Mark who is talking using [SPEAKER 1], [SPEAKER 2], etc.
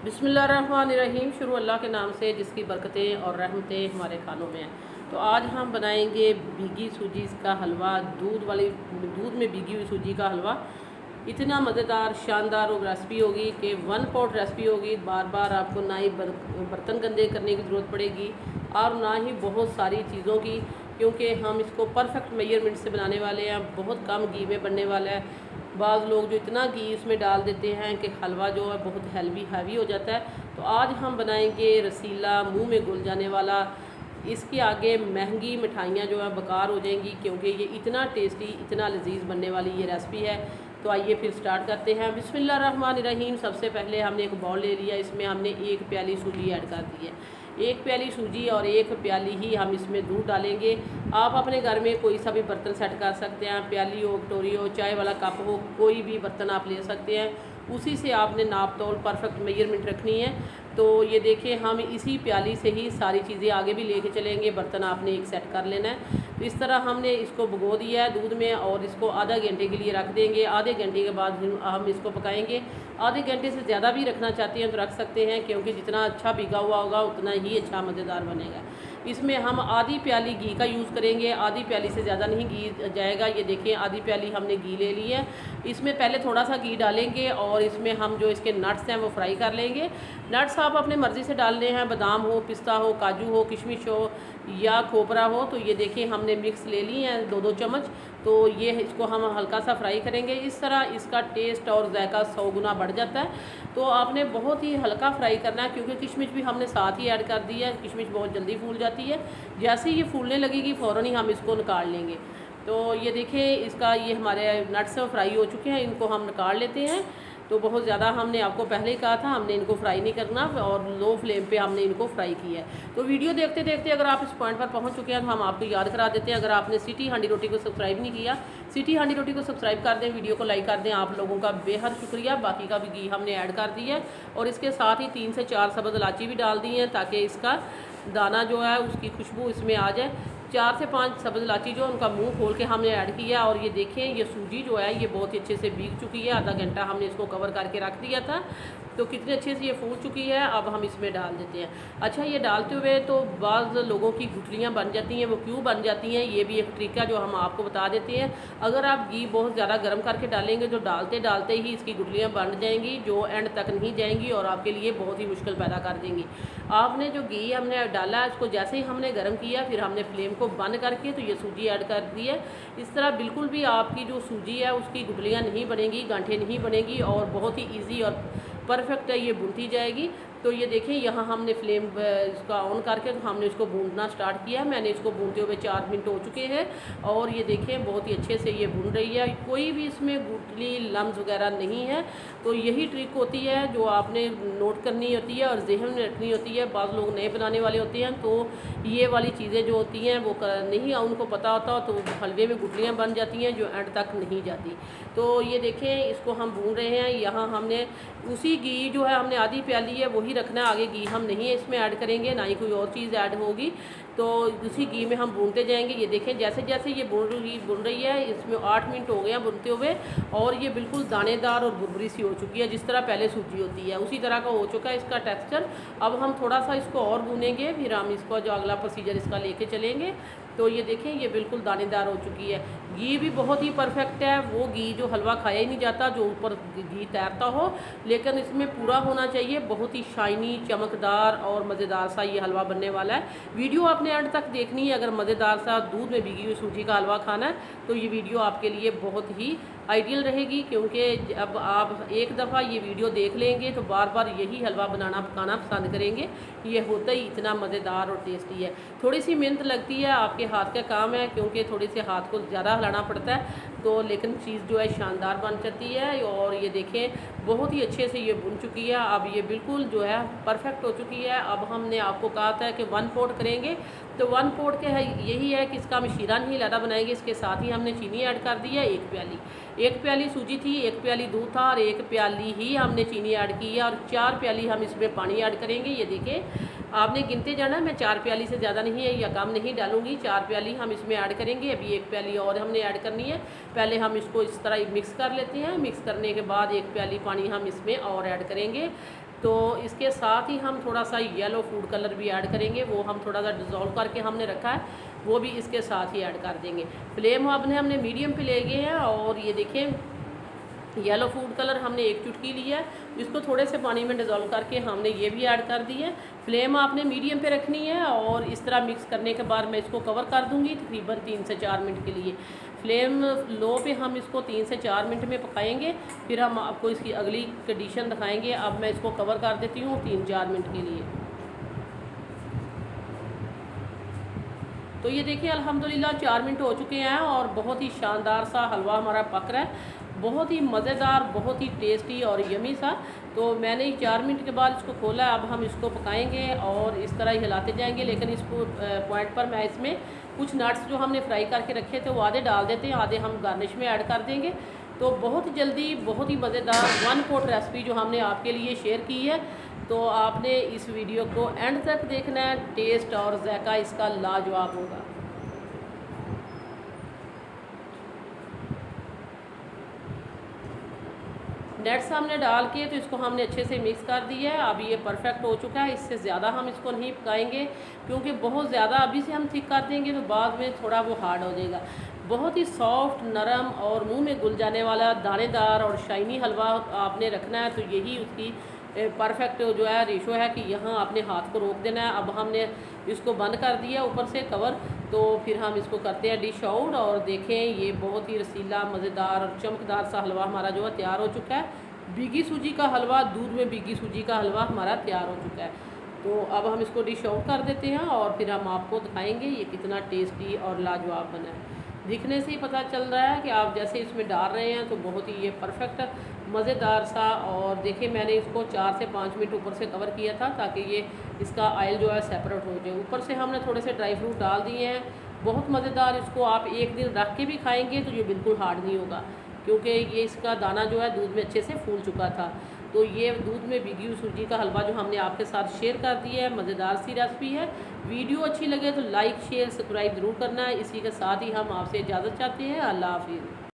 [SPEAKER 1] बिस्मिल्लाहिर्रहमानिर्रहीम। शुरू अल्लाह के नाम से जिसकी बरकतें और रहमतें हमारे खानों में हैं। तो आज हम बनाएंगे भीगी सूजी का हलवा, दूध में भीगी हुई सूजी का हलवा। इतना मज़ेदार शानदार और रेसिपी होगी कि वन पॉट रेसिपी होगी। बार बार आपको ना ही बर्तन गंदे करने की ज़रूरत पड़ेगी और ना ही बहुत सारी चीज़ों की, क्योंकि हम इसको परफेक्ट मेजरमेंट से बनाने वाले हैं। बहुत कम घी में बनने वाला है। बाज़ लोग जो इतना घी इसमें डाल देते हैं कि हलवा जो है बहुत हैवी हो जाता है। तो आज हम बनाएंगे रसीला, मुंह में घुल जाने वाला। इसके आगे महंगी मिठाइयाँ जो है बेकार हो जाएंगी, क्योंकि ये इतना टेस्टी, इतना लजीज बनने वाली ये रेसिपी है। तो आइए फिर स्टार्ट करते हैं। बिस्मिल्लाहिर्रहमानिर्रहीम। सबसे पहले हमने एक बाउल ले लिया, इसमें हमने 1 प्याली सूजी ऐड कर दी है। 1 प्याली सूजी और 1 प्याली ही हम इसमें दूध डालेंगे। आप अपने घर में कोई सा भी बर्तन सेट कर सकते हैं, प्याली हो, कटोरी हो, चाय वाला कप हो, कोई भी बर्तन आप ले सकते हैं। उसी से आपने नाप तोल परफेक्ट मेजरमेंट रखनी है। तो ये देखिए, हम इसी प्याली से ही सारी चीज़ें आगे भी लेके चलेंगे। बर्तन आपने एक सेट कर लेना है। तो इस तरह हमने इसको भिगो दिया है दूध में और इसको आधा घंटे के लिए रख देंगे। आधे घंटे के बाद हम इसको पकाएंगे। आधे घंटे से ज़्यादा भी रखना चाहते हैं तो रख सकते हैं, क्योंकि जितना अच्छा भिगा हुआ होगा उतना ही अच्छा मज़ेदार बनेगा। इसमें हम आधी प्याली घी का यूज़ करेंगे, आधी प्याली से ज़्यादा नहीं घी जाएगा। ये देखिए, आधी प्याली हमने घी ले ली है। इसमें पहले थोड़ा सा घी डालेंगे और इसमें हम जो इसके नट्स हैं वो फ्राई कर लेंगे। नट्स आप अपने मर्ज़ी से डालने हैं, बादाम हो, पिस्ता हो, काजू हो, किशमिश हो या खोपरा हो। तो ये देखिए, हमने मिक्स ले ली हैं 2-2 चम्मच। तो ये इसको हम हल्का सा फ्राई करेंगे। इस तरह इसका टेस्ट और जायका 100 गुना बढ़ जाता है। तो आपने बहुत ही हल्का फ्राई करना है, क्योंकि किशमिश भी हमने साथ ही ऐड कर दी है। किशमिश बहुत जल्दी फूल जाती है। जैसे ही ये फूलने लगेगी फ़ौरन ही हम इसको निकाल लेंगे। तो ये देखिए, इसका ये हमारे नट्स फ्राई हो चुके हैं, इनको हम निकाल लेते हैं। तो बहुत ज़्यादा हमने आपको पहले ही कहा था, हमने इनको फ्राई नहीं करना और लो फ्लेम पे हमने इनको फ्राई किया है। तो वीडियो देखते देखते अगर आप इस पॉइंट पर पहुंच चुके हैं तो हम आपको याद करा देते हैं। अगर आपने सिटी हांडी रोटी को सब्सक्राइब नहीं किया, सिटी हांडी रोटी को सब्सक्राइब कर दें, वीडियो को लाइक कर दें। आप लोगों का बेहद शुक्रिया। बाकी का भी घी हमने ऐड कर दिया है और इसके साथ ही 3 से 4 सब्ज़ इलायची भी डाल दी है, ताकि इसका दाना जो है उसकी खुशबू इसमें आ जाए। 4 से 5 सब्ज़ इलायची जो उनका मुंह खोल के हमने ऐड किया। और ये देखें, ये सूजी जो है ये बहुत ही अच्छे से भीग चुकी है। आधा घंटा हमने इसको कवर करके रख दिया था, तो कितने अच्छे से ये फूल चुकी है। अब हम इसमें डाल देते हैं। अच्छा, ये डालते हुए तो बाज़ लोगों की गुठलियाँ बन जाती हैं। वो क्यों बन जाती हैं, ये भी एक तरीका जो हम आपको बता देते हैं। अगर आप घी बहुत ज़्यादा गर्म करके डालेंगे तो डालते डालते ही इसकी गुठलियाँ बन जाएंगी, जो एंड तक नहीं जाएंगी और आपके लिए बहुत ही मुश्किल पैदा कर देंगी। आपने जो घी हमने डाला है, उसको जैसे ही हमने गर्म किया, फिर हमने फ्लेम को बंद करके तो ये सूजी ऐड कर दी है। इस तरह बिल्कुल भी आपकी जो सूजी है उसकी गुठलियाँ नहीं बनेंगी, गांठें नहीं बनेगी और बहुत ही ईजी और परफेक्ट है ये भूनती जाएगी। तो ये देखें, यहाँ हमने फ्लेम इसका ऑन करके तो हमने इसको भूनना स्टार्ट किया। मैंने इसको भूनते हुए 4 मिनट हो चुके हैं और ये देखें बहुत ही अच्छे से ये भून रही है। कोई भी इसमें गुठली लम्स वगैरह नहीं है। तो यही ट्रिक होती है जो आपने नोट करनी होती है और जहन में रखनी होती है। बाज़ लोग नए बनाने वाले होते हैं, तो ये वाली चीज़ें जो होती हैं वो नहीं उनको पता होता, तो हलवे में गुठलियाँ बन जाती हैं जो एंड तक नहीं जाती। तो ये देखें, इसको हम भून रहे हैं। यहाँ हमने उसी घी जो है हमने आधी प्याली है वही रखना है, आगे घी हम नहीं इसमें ऐड करेंगे, ना ही कोई और चीज़ ऐड होगी। तो उसी घी में हम भूनते जाएंगे। ये देखें, जैसे जैसे ये भून रही है, इसमें 8 मिनट हो गए हैं भूनते हुए और ये बिल्कुल दानेदार और भुरभुरी सी हो चुकी है, जिस तरह पहले सूजी होती है उसी तरह का हो चुका है इसका टेक्सचर। अब हम थोड़ा सा इसको और भूनेंगे, फिर हम इसको जो अगला प्रोसीजर इसका लेके चलेंगे। तो ये देखें, ये बिल्कुल दानेदार हो चुकी है। घी भी बहुत ही परफेक्ट है, वो घी जो हलवा खाया ही नहीं जाता, जो ऊपर घी तैरता हो, लेकिन इसमें पूरा होना चाहिए। बहुत ही शाइनी, चमकदार और मज़ेदार सा ये हलवा बनने वाला है। वीडियो आपने एंड तक देखनी है। अगर मज़ेदार सा दूध में भीगी हुई सूजी का हलवा खाना है तो ये वीडियो आपके लिए बहुत ही आइडियल रहेगी, क्योंकि अब आप एक दफ़ा ये वीडियो देख लेंगे तो बार बार यही हलवा पकाना पसंद करेंगे। ये होता ही इतना मज़ेदार और टेस्टी है। थोड़ी सी मेहनत लगती है, आपके हाथ का काम है, क्योंकि थोड़ी से हाथ को ज़्यादा हिलाना पड़ता है। तो लेकिन चीज़ जो है शानदार बन जाती है। और ये देखें, बहुत ही अच्छे से ये भुन चुकी है। अब ये बिल्कुल जो है परफेक्ट हो चुकी है। अब हमने आपको कहा था कि 1 पॉट करेंगे, तो 1 पॉट के है यही है कि इसका हम शीरा नहीं ज़्यादा बनाएंगे। इसके साथ ही हमने चीनी ऐड कर दी है 1 प्याली सूजी थी, 1 प्याली दूध था और 1 प्याली ही हमने चीनी ऐड की है और 4 प्याली हम इसमें पानी ऐड करेंगे। ये देखें, आपने गिनते जाना, मैं 4 प्याली से ज़्यादा नहीं है या कम नहीं डालूंगी। 4 प्याली हम इसमें ऐड करेंगे। अभी 1 प्याली और हमने ऐड करनी है। पहले हम इसको इस तरह मिक्स कर लेते हैं। मिक्स करने के बाद 1 प्याली पानी हम इसमें और ऐड करेंगे। तो इसके साथ ही हम थोड़ा सा येलो फूड कलर भी ऐड करेंगे, वो हम थोड़ा सा डिज़ोल्व करके हमने रखा है, वो भी इसके साथ ही ऐड कर देंगे। फ्लेम हमने मीडियम पे ले गए हैं और ये देखें येलो फूड कलर हमने एक चुटकी लिया है, इसको थोड़े से पानी में डिज़ोल्व करके हमने ये भी ऐड कर दी है। फ्लेम आपने मीडियम पे रखनी है और इस तरह मिक्स करने के बाद मैं इसको कवर कर दूंगी तकरीबन 3 से 4 मिनट के लिए। फ्लेम लो पे हम इसको 3 से 4 मिनट में पकाएंगे, फिर हम आपको इसकी अगली कंडीशन दिखाएंगे। अब मैं इसको कवर कर देती हूँ 3-4 मिनट के लिए। तो ये देखिए अल्हम्दुलिल्लाह 4 मिनट हो चुके हैं और बहुत ही शानदार सा हलवा हमारा पक रहा है, बहुत ही मज़ेदार, बहुत ही टेस्टी और यमी सा। तो मैंने 4 मिनट के बाद इसको खोला है। अब हम इसको पकाएंगे और इस तरह ही हिलाते जाएंगे, लेकिन इस पॉइंट पर मैं इसमें कुछ नट्स जो हमने फ्राई करके रखे थे वो आधे डाल देते हैं, आधे हम गार्निश में ऐड कर देंगे। तो बहुत जल्दी बहुत ही मज़ेदार 1 पॉट रेसिपी जो हमने आपके लिए शेयर की है। तो आपने इस वीडियो को एंड तक देखना है, टेस्ट और जायका इसका लाजवाब होगा। नट्स हमने डाल के तो इसको हमने अच्छे से मिक्स कर दिया है। अब ये परफेक्ट हो चुका है, इससे ज़्यादा हम इसको नहीं पकाएंगे क्योंकि बहुत ज़्यादा अभी से हम थिक कर देंगे तो बाद में थोड़ा वो हार्ड हो जाएगा। बहुत ही सॉफ्ट, नरम और मुंह में घुल जाने वाला दानेदार और शाइनी हलवा आपने रखना है। तो यही उसकी परफेक्ट जो है रेशो है कि यहाँ आपने हाथ को रोक देना है। अब हमने इसको बंद कर दिया ऊपर से कवर, तो फिर हम इसको करते हैं डिश आउट। और देखें ये बहुत ही रसीला, मज़ेदार और चमकदार सा हलवा हमारा जो है तैयार हो चुका है। भीगी सूजी का हलवा, दूध में भीगी सूजी का हलवा हमारा तैयार हो चुका है। तो अब हम इसको डिश आउट कर देते हैं और फिर हम आपको दिखाएंगे ये कितना टेस्टी और लाजवाब बना है। दिखने से ही पता चल रहा है कि आप जैसे इसमें डाल रहे हैं तो बहुत ही ये परफेक्ट मज़ेदार सा। और देखिए मैंने इसको 4 से 5 मिनट ऊपर से कवर किया था ताकि ये इसका ऑयल जो है सेपरेट हो जाए। ऊपर से हमने थोड़े से ड्राई फ्रूट डाल दिए हैं, बहुत मज़ेदार। इसको आप एक दिन रख के भी खाएंगे तो ये बिल्कुल हार्ड नहीं होगा क्योंकि ये इसका दाना जो है दूध में अच्छे से फूल चुका था। तो ये दूध में भीगी हुई सूजी का हलवा जो हमने आपके साथ शेयर कर दिया है, मज़ेदार सी रेसिपी है। वीडियो अच्छी लगे तो लाइक, शेयर, सब्सक्राइब ज़रूर करना है। इसी के साथ ही हम आपसे इजाज़त चाहते हैं। अल्लाह हाफिज़।